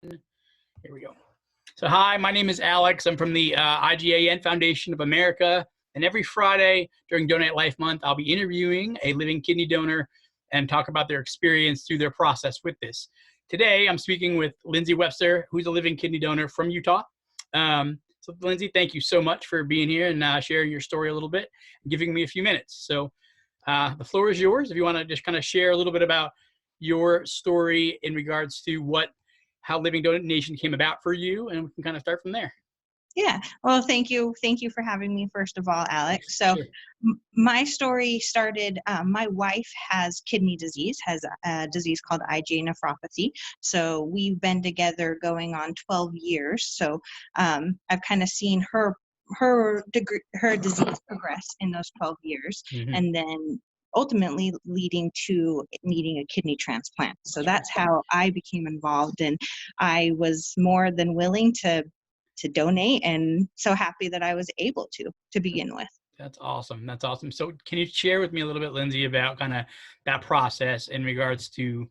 Here we go. So hi, my name is Alex. I'm from the IGAN Foundation of America. And every Friday during Donate Life Month, I'll be interviewing a living kidney donor and talk about their experience through their process with this. Today, I'm speaking with Lyndzie Webster, who's a living kidney donor from Utah. So Lyndzie, thank you so much for being here and sharing your story a little bit and giving me a few minutes. So the floor is yours. If you want to just kind of share a little bit about your story in regards to how living donation came about for you, and we can kind of start from there. Yeah. Well, thank you. Thank you for having me, first of all, Alex. So Sure. My story started, my wife has kidney disease, has a disease called IgA nephropathy. So we've been together going on 12 years. So I've kind of seen her disease progress in those 12 years. Mm-hmm. And then ultimately leading to needing a kidney transplant. So that's how I became involved, and I was more than willing to donate, and so happy that I was able to begin with. That's awesome. That's awesome. So can you share with me a little bit, Lyndzie, about kind of that process in regards to,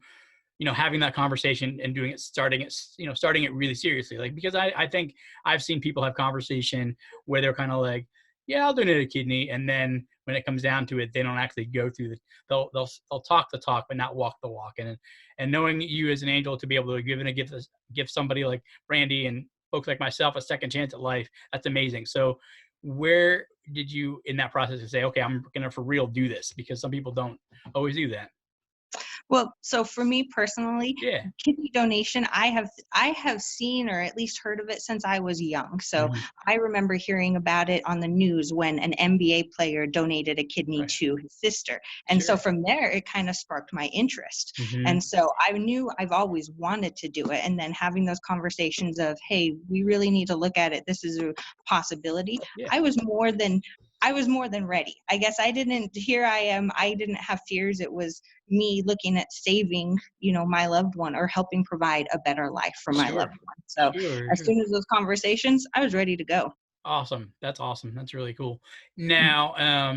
having that conversation and starting it really seriously? Like, because I think I've seen people have conversation where they're kind of like, yeah, I'll donate a kidney. And then when it comes down to it, they don't actually go through they'll talk the talk, but not walk the walk. And knowing you as an angel to be able to give somebody like Brandy and folks like myself a second chance at life, that's amazing. So where did you in that process say, okay, I'm going to for real do this? Because some people don't always do that. Well, so for me personally, Yeah. kidney donation, I have seen or at least heard of it since I was young. So I remember hearing about it on the news when an NBA player donated a kidney to his sister. And so from there, it kind of sparked my interest. And so I knew I've always wanted to do it. And then having those conversations of, hey, we really need to look at it. This is a possibility. Yeah. I was more than ready. I guess I didn't have fears. It was me looking at saving, my loved one or helping provide a better life for my loved one. So as soon as those conversations, I was ready to go. Awesome. That's awesome. That's really cool. Now,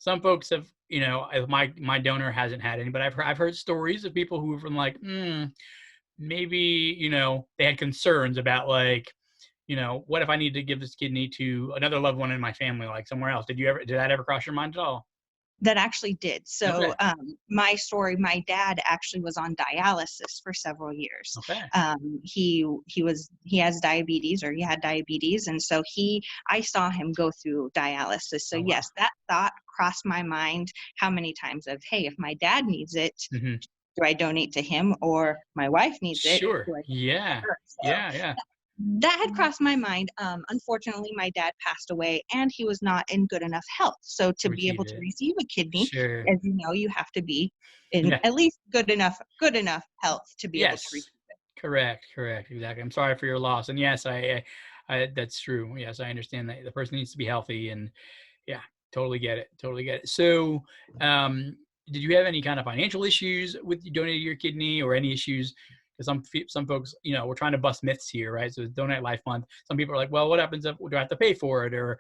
some folks have, my donor hasn't had any, but I've heard stories of people who have been like, maybe, they had concerns about like, what if I need to give this kidney to another loved one in my family, like somewhere else? Did that ever cross your mind at all? That actually did. So Okay. my story, my dad actually was on dialysis for several years. Okay. He has diabetes, or he had diabetes. And so I saw him go through dialysis. So yes, that thought crossed my mind how many times of, hey, if my dad needs it, do I donate to him, or my wife needs it? Sure. Do I donate Yeah. to her? So Yeah. that had crossed my mind. Unfortunately, my dad passed away, and he was not in good enough health. So to be able to receive a kidney, as you know, you have to be in at least good enough health to be able to receive it. Correct. Exactly. I'm sorry for your loss. And yes, I that's true. Yes, I understand that the person needs to be healthy, and yeah, totally get it. So, did you have any kind of financial issues with you donating your kidney, or any issues? Because some folks, we're trying to bust myths here, right? So Donate Life Month. Some people are like, well, what happens if do I have to pay for it, or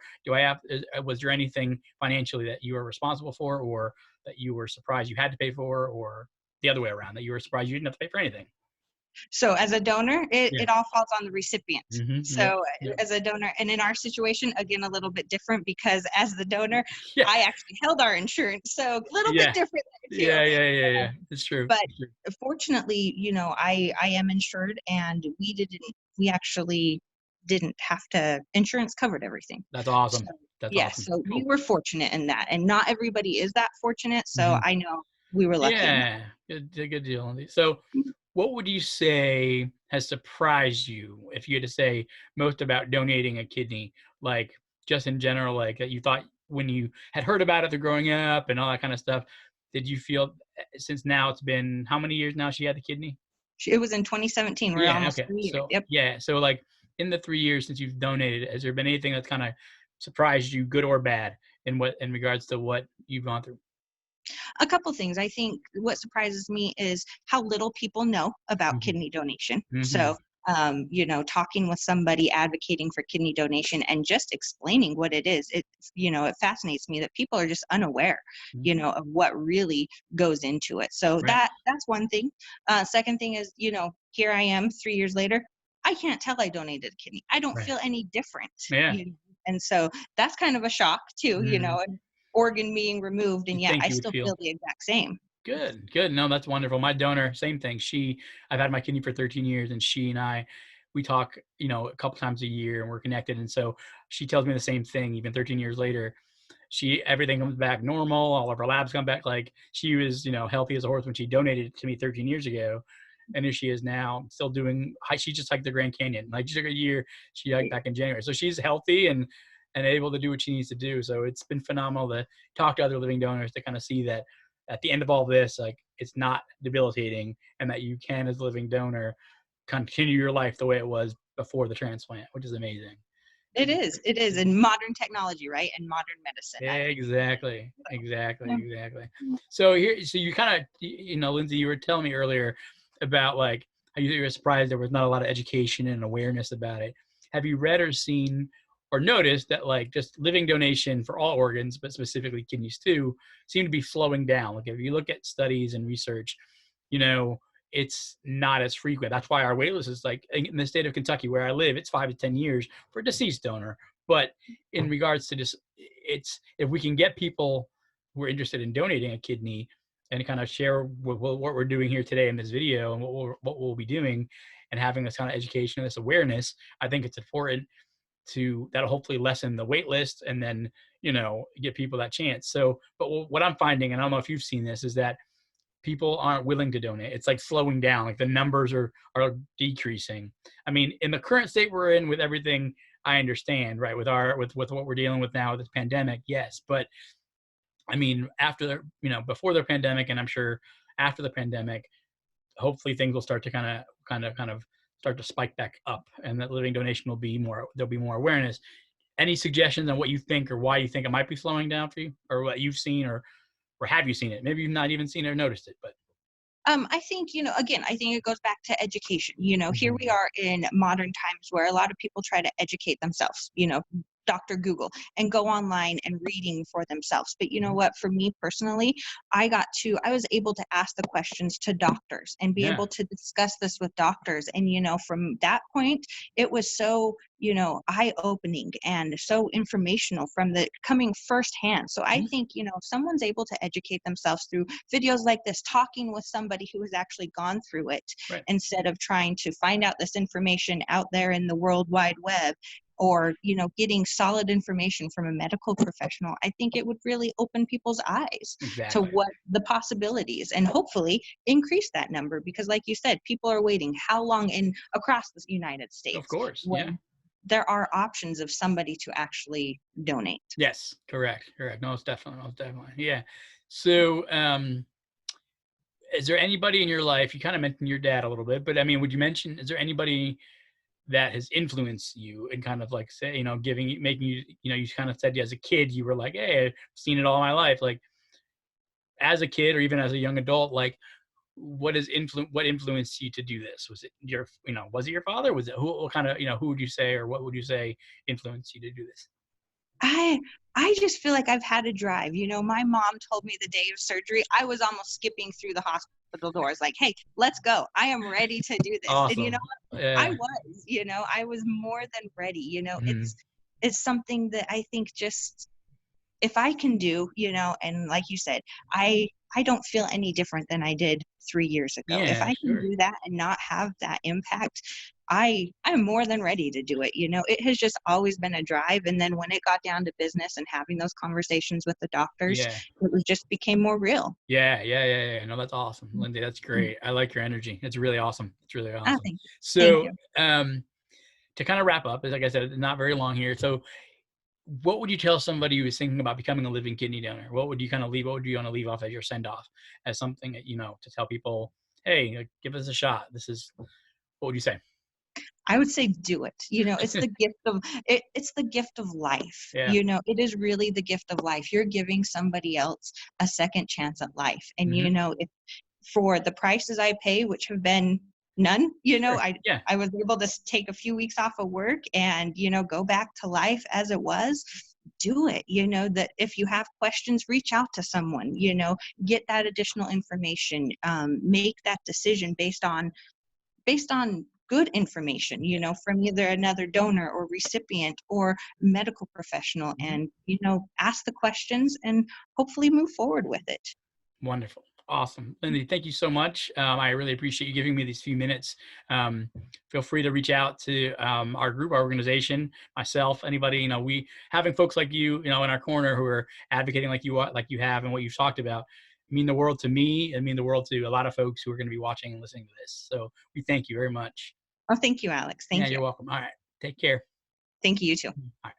was there anything financially that you were responsible for, or that you were surprised you had to pay for, or the other way around, that you were surprised you didn't have to pay for anything? So as a donor, it all falls on the recipient. So Yep. as a donor, and in our situation, again, a little bit different, because as the donor, Yeah. I actually held our insurance. So a little bit different there too. Yeah. It's true. But fortunately, I am insured, and we actually didn't have to, insurance covered everything. That's awesome. So, Awesome. so Cool. we were fortunate in that, and not everybody is that fortunate. So I know we were lucky. Yeah, good deal. So what would you say has surprised you, if you had to say most about donating a kidney, like just in general, like that you thought when you had heard about it, through growing up and all that kind of stuff, did you feel, since now it's been how many years now she had the kidney? It was in 2017. We're almost Okay. 3 years. So, Yep. So like in the 3 years since you've donated, has there been anything that's kind of surprised you, good or bad, in regards to what you've gone through? A couple things. I think what surprises me is how little people know about kidney donation. So you know, talking with somebody advocating for kidney donation and just explaining what it is. It, you know, it fascinates me that people are just unaware, Mhm. you know, of what really goes into it. So Right. that's one thing. Second thing is, you know, here I am 3 years later. I can't tell I donated a kidney. I don't Right. feel any different, Yeah. you know? And so that's kind of a shock too, you Mhm. know, an organ being removed, You and yet think I you would still feel feel the exact same. good, good. No, that's wonderful. My donor, same thing. I've had my kidney for 13 years, and she and I, we talk, a couple times a year, and we're connected. And so she tells me the same thing, even 13 years later. Everything comes back normal. All of her labs come back. Like she was, healthy as a horse when she donated it to me 13 years ago. And here she is now, still doing. She just hiked the Grand Canyon. Like she took a year. She hiked back in January, so she's healthy and able to do what she needs to do. So it's been phenomenal to talk to other living donors to kind of see that at the end of all this, like it's not debilitating, and that you can, as a living donor, continue your life the way it was before the transplant, which is amazing. It is in modern technology, right? And modern medicine, I think. Exactly, exactly, Yeah. exactly. So you kind of, Lyndsey, you were telling me earlier about like how you were surprised there was not a lot of education and awareness about it. Have you read or seen or noticed that like just living donation for all organs, but specifically kidneys too, seem to be slowing down? Like if you look at studies and research, you know, it's not as frequent. That's why our wait list is like in the state of Kentucky where I live, it's 5 to 10 years for a deceased donor. But in regards to just, it's if we can get people who are interested in donating a kidney and kind of share what we're doing here today in this video and what we'll be doing and having this kind of education and this awareness, I think it's important that'll hopefully lessen the wait list and then, get people that chance. So, but what I'm finding, and I don't know if you've seen this, is that people aren't willing to donate. It's like slowing down. Like the numbers are decreasing. I mean, in the current state we're in with everything, I understand, right? With what we're dealing with now with this pandemic, yes. But I mean, before the pandemic, and I'm sure after the pandemic, hopefully things will start to kind of start to spike back up, and that living donation will be more. There'll be more awareness. Any suggestions on what you think or why you think it might be slowing down for you, or what you've seen, or have you seen it? Maybe you've not even seen it or noticed it, but. I think, you know, again, I think it goes back to education. You know, here we Mhm. are in modern times where a lot of people try to educate themselves, you know, Dr. Google and go online and reading for themselves. But you know Mhm. what, for me personally, I was able to ask the questions to doctors and be Yeah. able to discuss this with doctors. And, you know, from that point, it was so, you know, eye opening and so informational from the coming firsthand. So I Mhm. think, you know, if someone's able to educate themselves through videos like this, talking with somebody who has actually gone through it Right. instead of trying to find out this information out there in the world wide web, or, you know, getting solid information from a medical professional, I think it would really open people's eyes to Exactly. what the possibilities, and hopefully increase that number, because like you said, people are waiting how long in across the United Of States course. Yeah. when there are options of somebody to actually donate. Yes. Correct. Correct. No, it's definitely. Most definitely. Yeah. So, is there anybody in your life? You kind of mentioned your dad a little bit, but I mean, would you mention? Is there anybody that has influenced you and kind of like say, making you, you kind of said as a kid you were like, hey, I've seen it all my life. Like as a kid or even as a young adult, like what influenced you to do this? Was it was it your father? Was it who kind of, who would you say, or what would you say influenced you to do this? I I just feel like I've had a drive. You know, my mom told me the day of surgery, I was almost skipping through the hospital doors like, "Hey, let's go. I am ready to do this." And you know, Awesome. I Yeah. was, you know, I was more than ready. You know, Mhm. it's something that I think just if I can do, you know, and like you said, I don't feel any different than I did 3 years ago. If Yeah, I can sure. do that and not have that impact, I'm more than ready to do it. You know, it has just always been a drive. And then when it got down to business and having those conversations with the doctors, Yeah. it was just became more real. Yeah, yeah, yeah, yeah. No, that's awesome, Lyndzie. That's Mm. great. I like your energy. It's really awesome. It's really Ah, awesome. thank you. Thank So, you. to kind of wrap up, like I said, not very long here. So, what would you tell somebody who is thinking about becoming a living kidney donor? What would you kind of leave? What would you want to leave off as your send off, as something that to tell people, hey, like, give us a shot. This is what would you say? I would say do it. You know, it's the gift of it's the gift of life. Yeah. You know, it is really the gift of life. You're giving somebody else a second chance at life. And Hmm. you know, if for the prices I pay, which have been none. Sure. Yeah. I was able to take a few weeks off of work and, go back to life as it was. Do it. That if you have questions, reach out to someone, get that additional information, make that decision based on good information, from either another donor or recipient or medical professional, Mhm. and, ask the questions and hopefully move forward with it. Wonderful. Awesome. Lyndzie, thank you so much. I really appreciate you giving me these few minutes. Um, Feel free to reach out to our group, our organization, myself, anybody, we having folks like you know, in our corner who are advocating like you have and what you've talked about mean the world to me and mean the world to a lot of folks who are going to be watching and listening to this. So we thank you very much. Oh, thank you, Alex. Yeah, Thank you. you're welcome. All right. Take care. Thank you, you too. All right.